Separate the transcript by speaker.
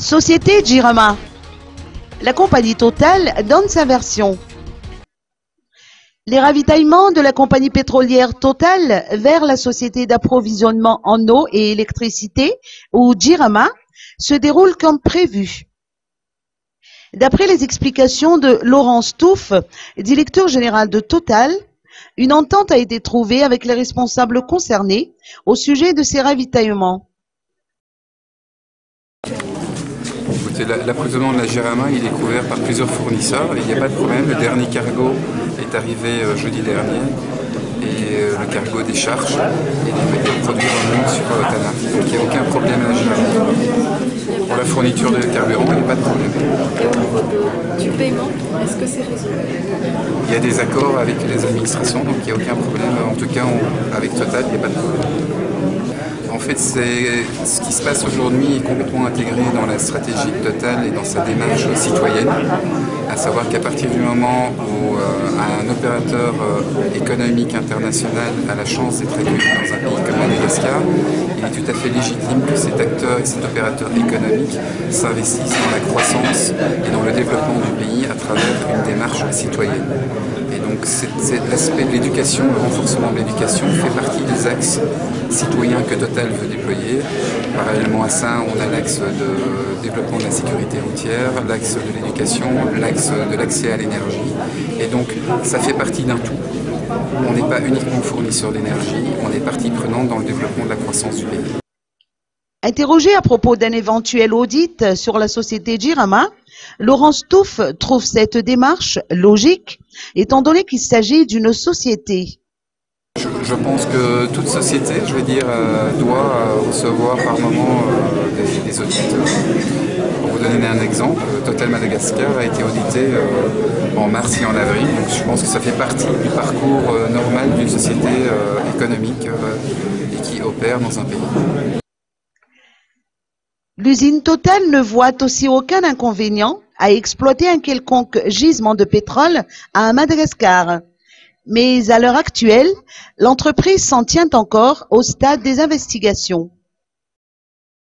Speaker 1: Société Jirama. La compagnie Total donne sa version. Les ravitaillements de la compagnie pétrolière Total vers la société d'approvisionnement en eau et électricité, ou Jirama, se déroulent comme prévu. D'après les explications de Laurent Stouff, directeur général de Total, une entente a été trouvée avec les responsables concernés au sujet de ces ravitaillements.
Speaker 2: L'approvisionnement de la Jirama, il est couvert par plusieurs fournisseurs et il n'y a pas de problème. Le dernier cargo est arrivé jeudi dernier et le cargo décharge et les produits remontent sur Tanaf. Donc il n'y a aucun problème à la Jirama. Pour la fourniture de carburant, il n'y a pas de problème.
Speaker 3: Et au niveau du paiement, est-ce que c'est résolu?
Speaker 2: Il y a des accords avec les administrations, donc il n'y a aucun problème. En tout cas, avec Total, il n'y a pas de problème. En fait, ce qui se passe aujourd'hui est complètement intégré dans la stratégie de Total et dans sa démarche citoyenne, à savoir qu'à partir du moment où un opérateur économique international a la chance d'être accueilli dans un pays comme Madagascar, il est tout à fait légitime que cet acteur et cet opérateur économique s'investissent dans la croissance et dans le développement du pays à travers une démarche citoyenne. Et donc l'aspect de l'éducation, le renforcement de l'éducation fait partie des axes citoyens que Total veut déployer. Parallèlement à ça, on a l'axe de développement de la sécurité routière, l'axe de l'éducation, l'axe de l'accès à l'énergie. Et donc ça fait partie d'un tout. On n'est pas uniquement fournisseur d'énergie, on est partie prenante dans le développement de la croissance du pays.
Speaker 1: Interrogé à propos d'un éventuel audit sur la société Jirama, Laurent Stouff trouve cette démarche logique, étant donné qu'il s'agit d'une société.
Speaker 2: Je pense que toute société, doit recevoir par moment des audits. Pour vous donner un exemple, Total Madagascar a été audité en mars et en avril, donc je pense que ça fait partie du parcours normal d'une société économique et qui opère dans un pays.
Speaker 1: L'usine Total ne voit aussi aucun inconvénient à exploiter un quelconque gisement de pétrole à Madagascar. Mais à l'heure actuelle, l'entreprise s'en tient encore au stade des investigations.